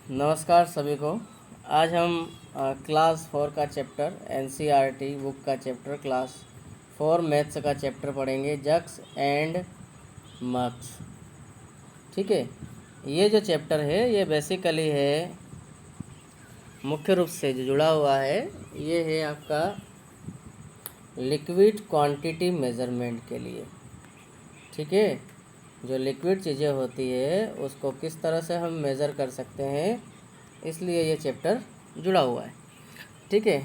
नमस्कार सभी को। आज हम क्लास 4 का चैप्टर एनसीईआरटी बुक का चैप्टर क्लास 4 मैथ्स का चैप्टर पढ़ेंगे, जक्स एंड मक्स। ठीक है, ये जो चैप्टर है ये बेसिकली है, मुख्य रूप से जो जुड़ा हुआ है ये है आपका लिक्विड क्वांटिटी मेज़रमेंट के लिए। ठीक है, जो लिक्विड चीज़ें होती है उसको किस तरह से हम मेज़र कर सकते हैं, इसलिए ये चैप्टर जुड़ा हुआ है। ठीक है,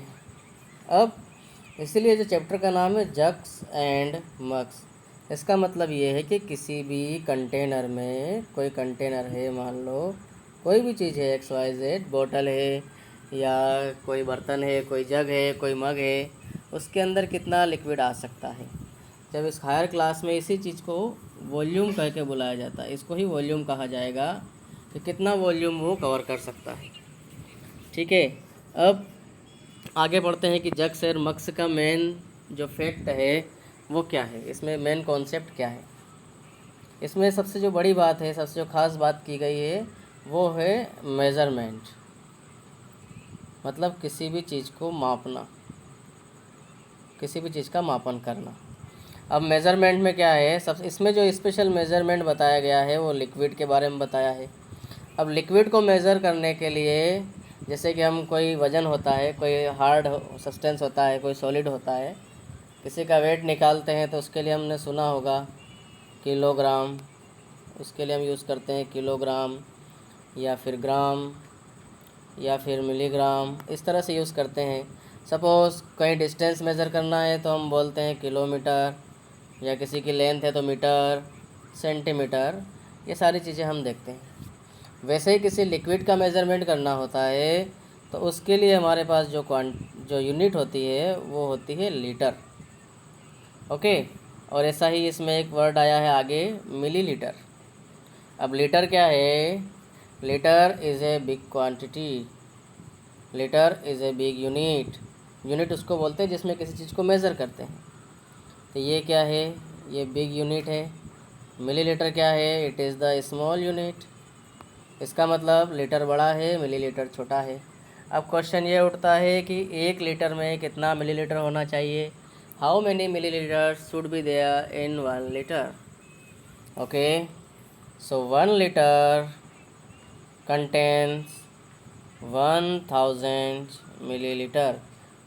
अब इसीलिए जो चैप्टर का नाम है जग्स एंड मग्स। इसका मतलब ये है कि किसी भी कंटेनर में, कोई कंटेनर है, मान लो कोई भी चीज़ है, एक्स वाई जेड, बोतल है या कोई बर्तन है, कोई जग है, कोई मग है, उसके अंदर कितना लिक्विड आ सकता है। जब इस हायर क्लास में इसी चीज़ को वॉल्यूम कह के बुलाया जाता है, इसको ही वॉल्यूम कहा जाएगा कि कितना वॉल्यूम वो कवर कर सकता है। ठीक है, अब आगे बढ़ते हैं कि जग्स और मग्स का मेन जो फैक्ट है वो क्या है, इसमें मेन कॉन्सेप्ट क्या है। इसमें सबसे जो बड़ी बात है, सबसे जो ख़ास बात की गई है वो है मेज़रमेंट, मतलब किसी भी चीज़ को मापना, किसी भी चीज़ का मापन करना। अब मेज़रमेंट में क्या है, सब इसमें जो स्पेशल मेज़रमेंट बताया गया है वो लिक्विड के बारे में बताया है। अब लिक्विड को मेज़र करने के लिए, जैसे कि हम कोई वज़न होता है, कोई हार्ड सब्सटेंस होता है, कोई सॉलिड होता है, किसी का वेट निकालते हैं तो उसके लिए हमने सुना होगा किलोग्राम, उसके लिए हम यूज़ करते हैं किलोग्राम या फिर ग्राम या फिर मिलीग्राम, इस तरह से यूज़ करते हैं। सपोज़ कहीं डिस्टेंस मेज़र करना है तो हम बोलते हैं किलोमीटर, या किसी की लेंथ है तो मीटर, सेंटीमीटर, ये सारी चीज़ें हम देखते हैं। वैसे ही किसी लिक्विड का मेज़रमेंट करना होता है तो उसके लिए हमारे पास जो यूनिट होती है वो होती है लीटर। ओके, और ऐसा ही इसमें एक वर्ड आया है आगे, मिलीलीटर। अब लीटर क्या है, litre is a big quantity, litre is a big unit. Unit उसको बोलते हैं जिसमें किसी चीज़ को मेज़र करते हैं। तो ये क्या है, ये बिग यूनिट है। मिलीलीटर क्या है, it is the small unit. इसका मतलब लीटर बड़ा है, मिलीलीटर छोटा है। अब क्वेश्चन ये उठता है कि 1 लीटर में कितना मिलीलीटर होना चाहिए, how many millilitre should be there in 1 litre. Okay, so 1 litre contains 1000 millilitre.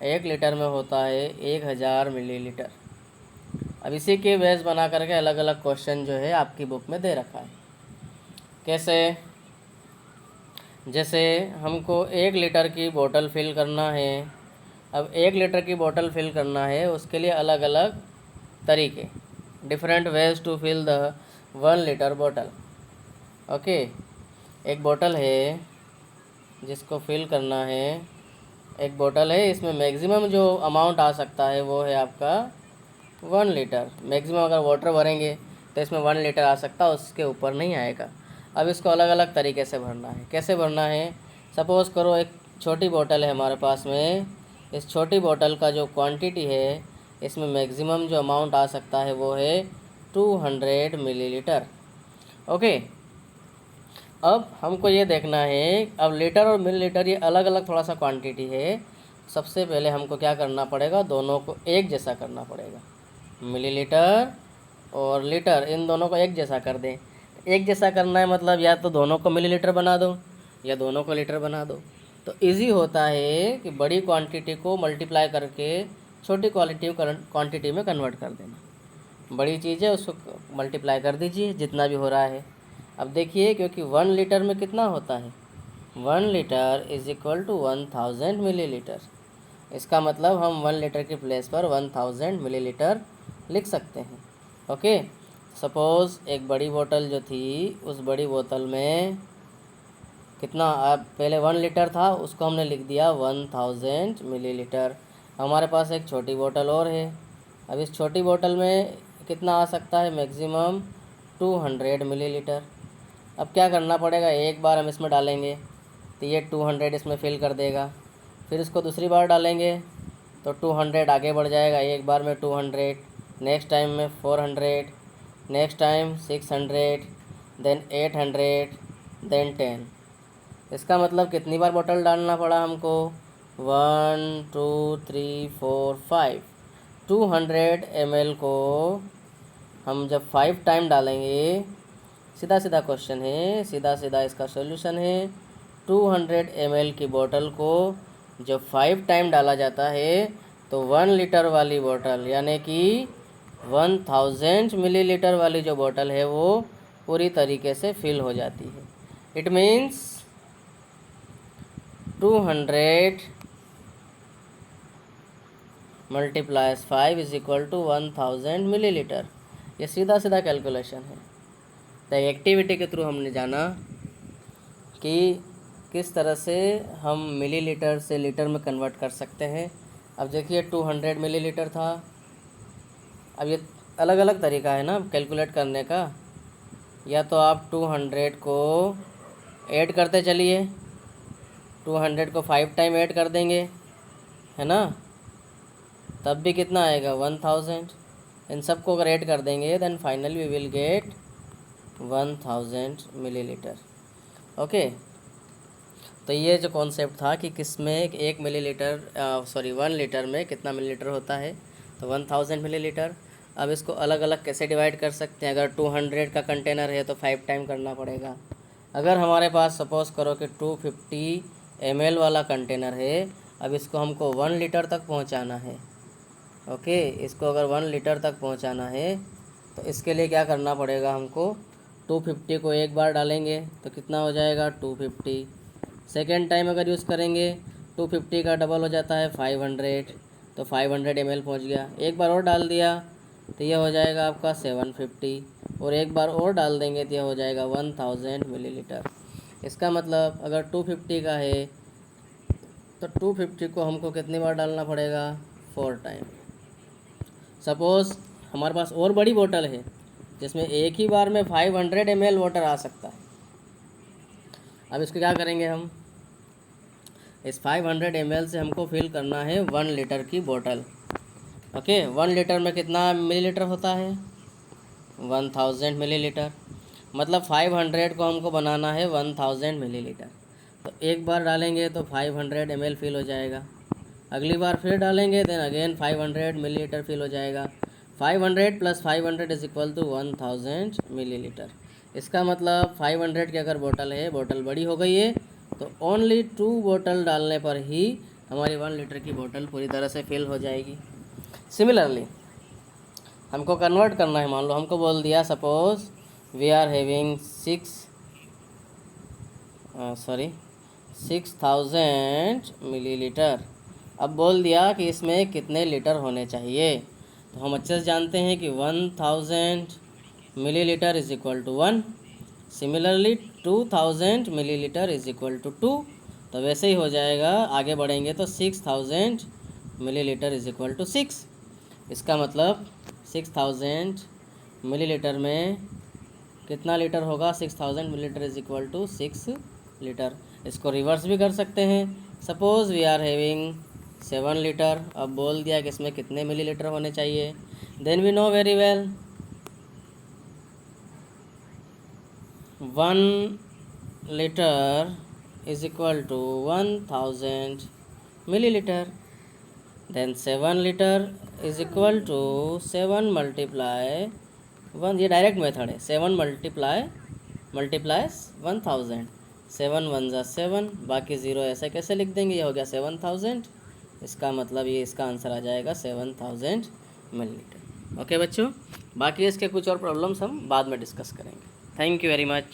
1 litre में होता है 1000 मिलीलीटर। अब इसी के बेस बना करके अलग अलग क्वेश्चन जो है आपकी बुक में दे रखा है। कैसे, जैसे हमको 1 लीटर की बोतल फिल करना है। अब 1 लीटर की बोतल फिल करना है, उसके लिए अलग अलग तरीके, different ways to fill the 1 litre बोतल। ओके, एक बोतल है जिसको फिल करना है, एक बोतल है, इसमें मैक्सिमम जो अमाउंट आ सकता है वो है आपका 1 लीटर। मैक्सिमम अगर वाटर भरेंगे तो इसमें 1 लीटर आ सकता है, उसके ऊपर नहीं आएगा। अब इसको अलग अलग तरीके से भरना है। कैसे भरना है, सपोज़ करो एक छोटी बोतल है हमारे पास में, इस छोटी बोतल का जो क्वांटिटी है, इसमें मैक्सिमम जो अमाउंट आ सकता है वो है 200 मिलीलीटर। ओके, अब हमको ये देखना है, अब लीटर और मिलीलीटर ये अलग अलग थोड़ा सा क्वांटिटी है। सबसे पहले हमको क्या करना पड़ेगा, दोनों को एक जैसा करना पड़ेगा। मिलीलीटर और लीटर, इन दोनों को एक जैसा कर दें। एक जैसा करना है मतलब या तो दोनों को मिलीलीटर बना दो या दोनों को लीटर बना दो। तो इजी होता है कि बड़ी क्वांटिटी को मल्टीप्लाई करके छोटी क्वांटिटी में कन्वर्ट कर देना। बड़ी चीज़ है उसको मल्टीप्लाई कर दीजिए जितना भी हो रहा है। अब देखिए, क्योंकि 1 लीटर में कितना होता है, 1 litre is equal to 1000 millilitre. इसका मतलब हम 1 लीटर के प्लेस पर 1000 मिलीलीटर लिख सकते हैं। ओके, सपोज़ एक बड़ी बोतल जो थी, उस बड़ी बोतल में कितना, अब पहले 1 लीटर था, उसको हमने लिख दिया 1000 मिलीलीटर। हमारे पास एक छोटी बोतल और है। अब इस छोटी बोतल में कितना आ सकता है, मैक्सिमम 200 मिलीलीटर। अब क्या करना पड़ेगा, एक बार हम इसमें डालेंगे तो ये 200 इसमें फिल कर देगा, फिर इसको दूसरी बार डालेंगे तो 200 आगे बढ़ जाएगा, एक बार में 200, नेक्स्ट टाइम में 400, नेक्स्ट टाइम 600, देन 800, देन 10। इसका मतलब कितनी बार बोतल डालना पड़ा हमको, 1 2 3 4 5। 200 ml को हम जब 5 टाइम डालेंगे, सीधा सीधा क्वेश्चन है, सीधा सीधा इसका सॉल्यूशन है। 200 ml की बोतल को जब 5 टाइम डाला जाता है तो 1 लीटर वाली बोतल यानी कि 1000 मिलीलीटर वाली जो बोतल है वो पूरी तरीके से फिल हो जाती है। It means 200 multiplies 5 is equal to 1000 millilitre. ये सीधा सीधा कैलकुलेशन है। तो एक्टिविटी के थ्रू हमने जाना कि किस तरह से हम मिलीलीटर से लीटर में कन्वर्ट कर सकते हैं। अब देखिए 200 मिलीलीटर था। अब ये अलग अलग तरीका है ना कैलकुलेट करने का। या तो आप 200 को ऐड करते चलिए, 200 को 5 टाइम ऐड कर देंगे, है ना, तब भी कितना आएगा 1000। इन सबको अगर ऐड कर देंगे then finally we will get 1000 millilitre. Okay, तो ये जो कॉन्सेप्ट था कि किस में 1 मिलीलीटर 1 लीटर में कितना मिलीलीटर होता है, तो 1000 मिलीलीटर। अब इसको अलग अलग कैसे डिवाइड कर सकते हैं। अगर 200 का कंटेनर है तो 5 टाइम करना पड़ेगा। अगर हमारे पास सपोज़ करो कि 250 ml वाला कंटेनर है, अब इसको हमको 1 लीटर तक पहुंचाना है। ओके, इसको अगर 1 लीटर तक पहुंचाना है तो इसके लिए क्या करना पड़ेगा हमको, 250 को एक बार डालेंगे तो कितना हो जाएगा 250। सेकेंड टाइम अगर यूज़ करेंगे 250 का डबल हो जाता है 500, तो 500 ml पहुंच गया। एक बार और डाल दिया तो ये हो जाएगा आपका 750, और एक बार और डाल देंगे तो ये हो जाएगा 1000 मिलीलीटर। इसका मतलब अगर 250 का है तो 250 को हमको कितनी बार डालना पड़ेगा, 4 टाइम। सपोज़ हमारे पास और बड़ी बोतल है जिसमें एक ही बार में 500 ml वाटर आ सकता है। अब इसको क्या करेंगे हम, इस 500 ml से हमको फिल करना है 1 लीटर की बोतल। ओके, 1 लीटर में कितना मिलीलीटर होता है, 1000 मिलीलीटर। मतलब 500 को हमको बनाना है 1000 मिलीलीटर। तो एक बार डालेंगे तो 500 ml फिल हो जाएगा, अगली बार फिर डालेंगे देन अगेन 500 मिलीलीटर फिल हो जाएगा। 500 plus 500 is equal to 1000 millilitre. इसका मतलब 500 की अगर बोतल है, बोतल बड़ी हो गई है, तो ओनली 2 बोतल डालने पर ही हमारी 1 लीटर की बोतल पूरी तरह से फिल हो जाएगी। सिमिलरली हमको कन्वर्ट करना है। मान लो हमको बोल दिया suppose we are having 6000 millilitre. अब बोल दिया कि इसमें कितने लीटर होने चाहिए, तो हम अच्छे से जानते हैं कि 1000 millilitre is equal to 1। Similarly 2000 millilitre is equal to 2। तो वैसे ही हो जाएगा, आगे बढ़ेंगे तो 6000 मिलीलीटर इज इक्वल टू 6। इसका मतलब 6000 मिलीलीटर में कितना लीटर होगा, 6000 millilitre is equal to 6 litre. इसको रिवर्स भी कर सकते हैं। Suppose we are having 7 litre. अब बोल दिया कि इसमें कितने मिलीलीटर होने चाहिए, then we know very well 1 litre is equal to 1000 millilitre. Then 7 litre is equal to 7 multiply 1। ये डायरेक्ट मेथड है, 7 मल्टीप्लाइज 1000। 7 1 ज़ा 7, बाकी 0 ऐसे कैसे लिख देंगे, ये हो गया 7000। इसका मतलब ये इसका आंसर आ जाएगा 7000 मिलीलीटर। ओके बच्चों, बाकी इसके कुछ और प्रॉब्लम्स हम बाद में डिस्कस करेंगे। Thank you very much.